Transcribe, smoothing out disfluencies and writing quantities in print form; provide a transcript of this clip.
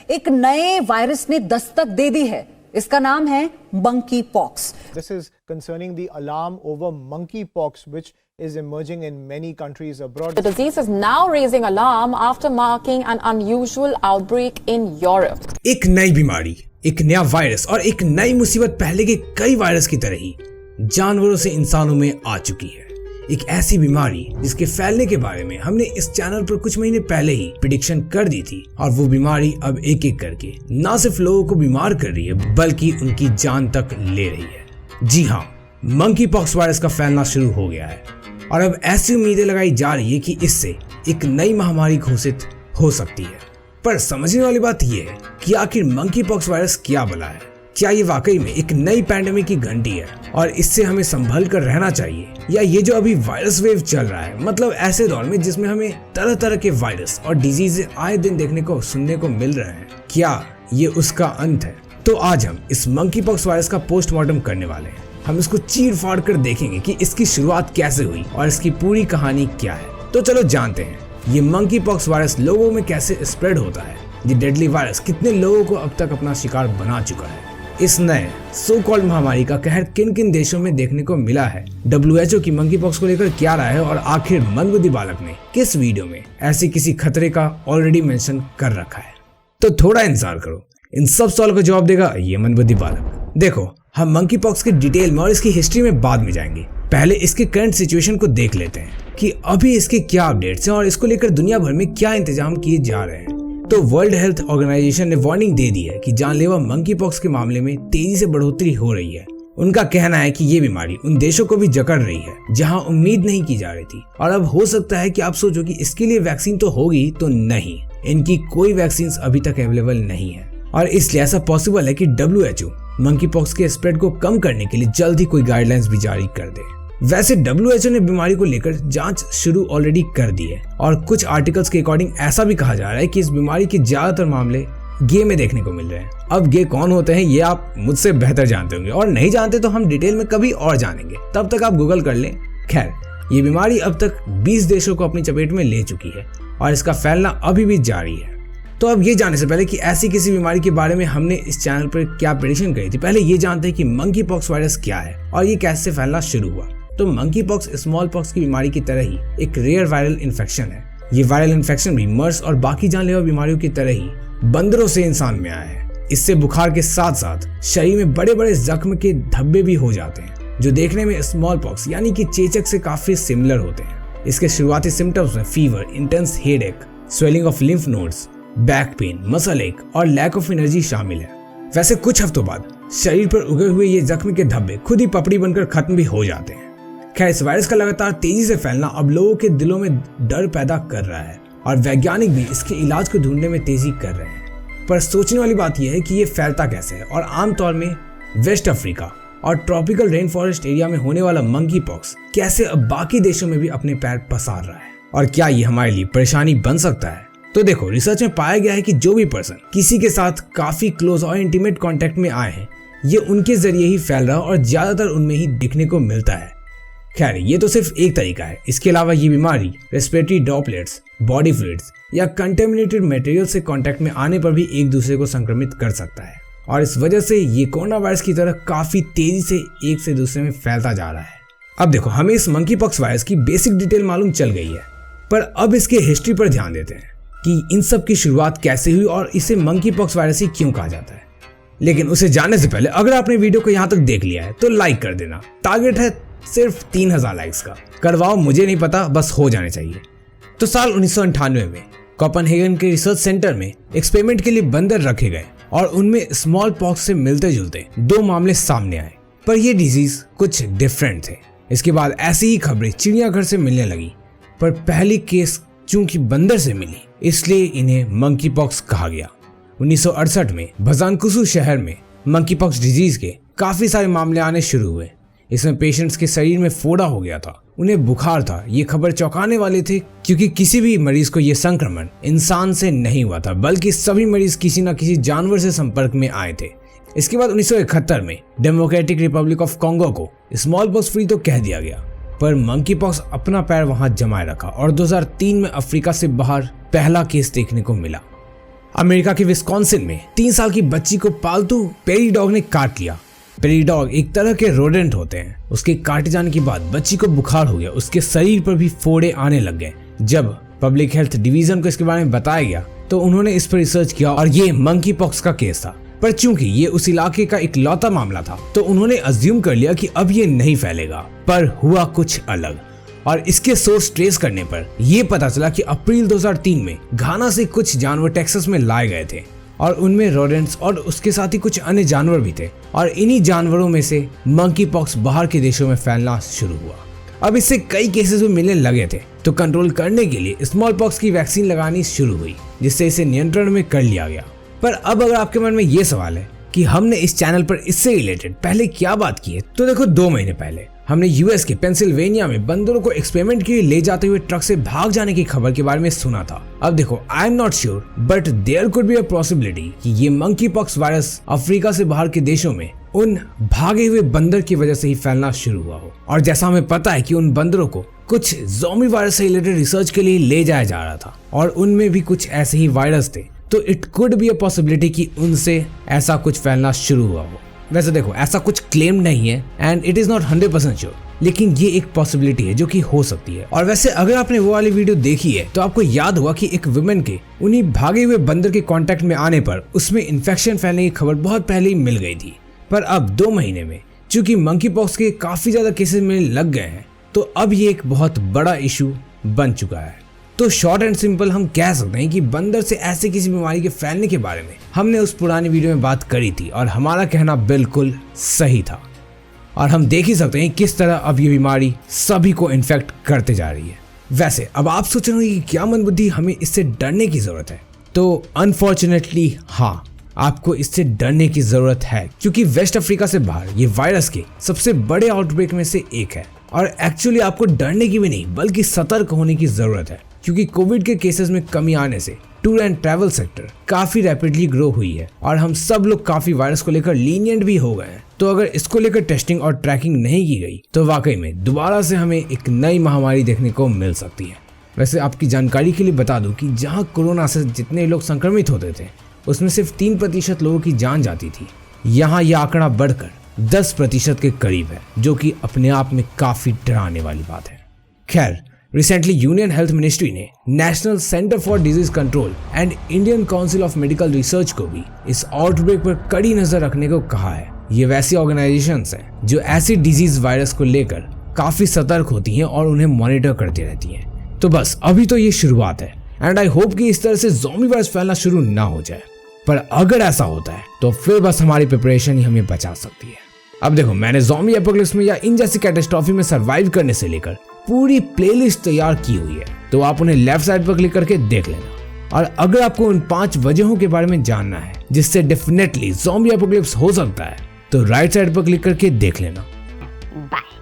एक नए वायरस ने दस्तक दे दी है। इसका नाम है monkey pox. This is concerning the alarm over monkeypox, which is emerging in many countries abroad. The disease is now raising alarm after marking an unusual outbreak in Europe. एक नई बीमारी, एक नया वायरस और एक नई मुसीबत पहले के कई वायरस की तरह ही जानवरों से इंसानों में आ चुकी है। एक ऐसी बीमारी जिसके फैलने के बारे में हमने इस चैनल पर कुछ महीने पहले ही प्रेडिक्शन कर दी थी, और वो बीमारी अब एक एक करके न सिर्फ लोगों को बीमार कर रही है बल्कि उनकी जान तक ले रही है। जी हाँ, मंकी पॉक्स वायरस का फैलना शुरू हो गया है और अब ऐसी उम्मीदें लगाई जा रही है कि इससे एक नई महामारी घोषित हो सकती है। पर समझने वाली बात यह है कि आखिर मंकी पॉक्स वायरस क्या बला है? क्या ये वाकई में एक नई पैंडेमिक की घंटी है और इससे हमें संभल कर रहना चाहिए, या ये जो अभी वायरस वेव चल रहा है, मतलब ऐसे दौर में जिसमें हमें तरह तरह के वायरस और डिजीज आए दिन देखने को सुनने को मिल रहे हैं, क्या ये उसका अंत है? तो आज हम इस मंकी पॉक्स वायरस का पोस्टमार्टम करने वाले हैं। हम इसको चीर फाड़ कर देखेंगे कि इसकी शुरुआत कैसे हुई और इसकी पूरी कहानी क्या है। तो चलो जानते हैं ये मंकी पॉक्स वायरस लोगों में कैसे स्प्रेड होता है। ये डेडली वायरस कितने लोगों को अब तक अपना शिकार बना चुका है। इस नए सो कॉल्ड महामारी का कहर किन किन देशों में देखने को मिला है, WHO की मंकी पॉक्स को लेकर क्या राय है, और आखिर मंदबुद्धि बालक ने किस वीडियो में ऐसी किसी खतरे का ऑलरेडी मेंशन कर रखा है। तो थोड़ा इंतजार करो, इन सब सवालों का जवाब देगा ये मंदबुद्धि बालक। देखो, हम मंकी पॉक्स के डिटेल में और इसकी हिस्ट्री में बाद में जाएंगे। पहले इसके करंट सिचुएशन को देख लेते हैं कि अभी इसके क्या अपडेट्स हैं और इसको लेकर दुनिया भर में क्या इंतजाम किए जा रहे हैं। तो वर्ल्ड हेल्थ ऑर्गेनाइजेशन ने वार्निंग दे दी है कि जानलेवा मंकी पॉक्स के मामले में तेजी से बढ़ोतरी हो रही है। उनका कहना है कि ये बीमारी उन देशों को भी जकड़ रही है जहां उम्मीद नहीं की जा रही थी, और अब हो सकता है कि आप सोचो कि इसके लिए वैक्सीन तो होगी, तो नहीं, इनकी कोई वैक्सीन अभी तक अवेलेबल नहीं है, और इसलिए ऐसा पॉसिबल है कि WHO मंकी पॉक्स के स्प्रेड को कम करने के लिए जल्द ही कोई गाइडलाइंस भी जारी कर दे। वैसे WHO ने बीमारी को लेकर जांच शुरू ऑलरेडी कर दी है, और कुछ आर्टिकल्स के अकॉर्डिंग ऐसा भी कहा जा रहा है कि इस बीमारी के ज्यादातर मामले गे में देखने को मिल रहे हैं। अब गे कौन होते हैं ये आप मुझसे बेहतर जानते होंगे, और नहीं जानते तो हम डिटेल में कभी और जानेंगे, तब तक आप गूगल कर लें। खैर, ये बीमारी अब तक 20 देशों को अपनी चपेट में ले चुकी है और इसका फैलना अभी भी जारी है। तो अब ये जानने से पहले कि ऐसी किसी बीमारी के बारे में हमने इस चैनल पर क्या प्रेडिक्शन करी थी, पहले ये जानते हैं कि मंकी पॉक्स वायरस क्या है और ये कैसे फैलना शुरू हुआ। तो मंकी पॉक्स स्मॉल पॉक्स की बीमारी की तरह ही एक रेयर वायरल इन्फेक्शन है। ये वायरल इन्फेक्शन भी मर्स और बाकी जानलेवा बीमारियों की तरह ही बंदरों से इंसान में आया है। इससे बुखार के साथ साथ शरीर में बड़े बड़े जख्म के धब्बे भी हो जाते हैं, जो देखने में स्मॉल पॉक्स यानी कि चेचक से काफी सिमिलर होते हैं। इसके शुरुआती सिम्टम्स में fever, intense headache, swelling of lymph nodes, back pain, muscle एक और लैक ऑफ एनर्जी शामिल है। वैसे कुछ हफ्तों बाद शरीर पर उगे हुए ये जख्म के धब्बे खुद ही पपड़ी बनकर खत्म भी हो जाते हैं। खैर, इस वायरस का लगातार तेजी से फैलना अब लोगों के दिलों में डर पैदा कर रहा है, और वैज्ञानिक भी इसके इलाज को ढूंढने में तेजी कर रहे हैं। पर सोचने वाली बात यह है कि ये फैलता कैसे है, और आमतौर में वेस्ट अफ्रीका और ट्रॉपिकल रेन फॉरेस्ट एरिया में होने वाला मंकी पॉक्स कैसे अब बाकी देशों में भी अपने पैर पसार रहा है, और क्या ये हमारे लिए परेशानी बन सकता है। तो देखो, रिसर्च में पाया गया है कि जो भी पर्सन किसी के साथ काफी क्लोज और इंटीमेट कांटेक्ट में आए हैं, ये उनके जरिए ही फैल रहा है और ज्यादातर उनमें ही दिखने को मिलता है। खैर, ये तो सिर्फ एक तरीका है। इसके अलावा ये बीमारी रेस्पिरेटरी ड्रॉपलेट्स, बॉडी फ्लूइड्स या कंटेमिनेटेड मटेरियल से कांटेक्ट में आने पर भी एक दूसरे को संक्रमित कर सकता है, और इस वजह से ये कोरोना वायरस की तरह काफी तेजी से एक से दूसरे में फैलता जा रहा है। अब देखो, हमें इस मंकी पॉक्स वायरस की बेसिक डिटेल मालूम चल गई है, पर अब इसके हिस्ट्री पर ध्यान देते हैं कि इन सब की शुरुआत कैसे हुई और इसे मंकी पॉक्स वायरस ही क्यों कहा जाता है। लेकिन उसे जानने से पहले अगर आपने वीडियो को यहाँ तक देख लिया है तो लाइक कर देना। टारगेट है सिर्फ 3000 लाइक्स का। करवाओ, मुझे नहीं पता, बस हो जाने चाहिए। तो साल 1998 में कोपेनहेगन के रिसर्च सेंटर में एक्सपेरिमेंट के लिए बंदर रखे गए और उनमें स्मॉल पॉक्स से मिलते जुलते 2 मामले सामने आए, पर ये डिजीज कुछ डिफरेंट थे। इसके बाद ऐसी ही खबरें चिड़ियाघर से मिलने लगी, पर पहली केस चूंकि बंदर से मिली इसलिए इन्हें मंकी पॉक्स कहा गया। 1968 में भजानकुसु शहर में मंकी पॉक्स डिजीज के काफी सारे मामले आने शुरू हुए। इसमें पेशेंट्स के शरीर में फोड़ा हो गया था, उन्हें बुखार था। ये खबर चौंकाने वाली थी क्योंकि किसी भी मरीज को ये संक्रमण इंसान से नहीं हुआ था, बल्कि सभी मरीज किसी न किसी जानवर से संपर्क में आए थे। इसके बाद 1971 में डेमोक्रेटिक रिपब्लिक ऑफ कॉन्गो को स्मॉल पॉक्स फ्री तो कह दिया गया, पर मंकी पॉक्स अपना पैर वहां जमाए रखा और 2003 में अफ्रीका से बाहर पहला केस देखने को मिला। अमेरिका के विस्कॉन्सिन में 3 साल की बच्ची को पालतू पेरी डॉग ने काट लिया। पेरी डॉग एक तरह के रोडेंट होते हैं। उसके काटे जाने के बाद बच्ची को बुखार हो गया, उसके शरीर पर भी फोड़े आने लग गए। जब पब्लिक हेल्थ डिवीजन को इसके बारे में बताया गया तो उन्होंने इस पर रिसर्च किया और ये मंकी पॉक्स का केस था। पर चूंकि ये उस इलाके का इकलौता मामला था तो उन्होंने अज्यूम कर लिया कि अब ये नहीं फैलेगा। पर हुआ कुछ अलग और इसके सोर्स ट्रेस करने पर यह पता चला कि अप्रैल 2003 में घाना से कुछ जानवर टेक्सास में लाए गए थे और उनमें रोडेंट्स और उसके साथ ही कुछ अन्य जानवर भी थे और इन्हीं जानवरों में से मंकी पॉक्स बाहर के देशों में फैलना शुरू हुआ। अब इससे कई केसेस भी मिलने लगे थे तो कंट्रोल करने के लिए स्मॉल पॉक्स की वैक्सीन लगानी शुरू हुई, जिससे इसे नियंत्रण में कर लिया गया। पर अब अगर आपके मन में ये सवाल है कि हमने इस चैनल पर इससे रिलेटेड पहले क्या बात की है, तो देखो 2 महीने पहले हमने यूएस के पेंसिल्वेनिया में बंदरों को एक्सपेरिमेंट के लिए ले जाते हुए ट्रक से भाग जाने की खबर के बारे में सुना था। अब देखो, I am not sure but there could be a possibility कि ये मंकी पॉक्स वायरस अफ्रीका से बाहर के देशों में उन भागे हुए बंदर की वजह से ही फैलना शुरू हुआ हो। और जैसा हमें पता है कि उन बंदरों को कुछ ज़ॉम्बी वायरस से रिलेटेड रिसर्च के लिए ले जाया जा रहा था और उनमें भी कुछ ऐसे ही वायरस थे, तो it could be a possibility कि उनसे ऐसा कुछ फैलना शुरू हुआ हो। वैसे देखो, ऐसा कुछ क्लेम नहीं है and it is not 100% sure, लेकिन ये एक पॉसिबिलिटी है जो कि हो सकती है। और वैसे अगर आपने वो वाली वीडियो देखी है तो आपको याद होगा कि एक वुमेन के उन्हीं भागे हुए बंदर के कांटेक्ट में आने पर उसमें इन्फेक्शन फैलने की खबर बहुत पहले ही मिल गई थी। पर अब 2 महीने में चूंकि मंकी पॉक्स के काफी ज्यादा केसेस मिलने लग गए हैं तो अब ये एक बहुत बड़ा इशू बन चुका है। तो शॉर्ट एंड सिंपल हम कह सकते हैं कि बंदर से ऐसे किसी बीमारी के फैलने के बारे में हमने उस पुरानी वीडियो में बात करी थी और हमारा कहना बिल्कुल सही था। और हम देख ही सकते हैं किस तरह अब ये बीमारी सभी को इन्फेक्ट करते जा रही है। वैसे अब आप सोच रहे होंगे कि क्या मंदबुद्धि हमें इससे डरने की जरूरत है, तो अनफॉर्चुनेटली हाँ, आपको इससे डरने की जरूरत है क्योंकि वेस्ट अफ्रीका से बाहर ये वायरस के सबसे बड़े आउटब्रेक में से एक है। और एक्चुअली आपको डरने की भी नहीं बल्कि सतर्क होने की जरूरत है क्योंकि कोविड के केसेस में कमी आने से टूर एंड ट्रैवल सेक्टर काफी रैपिडली ग्रो हुई है और हम सब लोग काफी वायरस को लेकर लीनियंट भी हो गए हैं। तो अगर इसको लेकर टेस्टिंग और ट्रैकिंग नहीं की गई तो वाकई में दोबारा से हमें एक नई महामारी देखने को मिल सकती है। वैसे आपकी जानकारी के लिए बता दूं कि जहां कोरोना से जितने लोग संक्रमित होते थे उसमें सिर्फ 3% लोगों की जान जाती थी, यहाँ यह आंकड़ा बढ़कर 10% के करीब है, जो कि अपने आप में काफी डराने वाली बात है। खैर, रिसेंटली यूनियन हेल्थ मिनिस्ट्री ने national centre for disease control and Indian council of medical research को भी इस आउटब्रेक पर कड़ी नजर रखने को कहा है। ये वैसी ऑर्गेनाइजेशंस हैं जो ऐसी डिजीज वायरस को लेकर काफी सतर्क होती हैं और उन्हें मॉनिटर करती रहती हैं। तो बस अभी तो ये शुरुआत है एंड आई होप कि इस तरह से ज़ॉम्बी वायरस फैलना शुरू ना हो जाए, पर अगर ऐसा होता है तो फिर बस हमारी प्रिपरेशन ही हमें बचा सकती है। अब देखो, मैंने ज़ॉम्बी एपोकलिप्स में या इन जैसी कैटास्ट्रॉफी में सर्वाइव करने से लेकर पूरी प्लेलिस्ट तैयार की हुई है, तो आप उन्हें लेफ्ट साइड पर क्लिक करके देख लेना। और अगर आपको उन 5 वजहों के बारे में जानना है जिससे डेफिनेटली ज़ॉम्बी एपोकलिप्स हो सकता है, तो राइट साइड पर क्लिक करके देख लेना। बाय।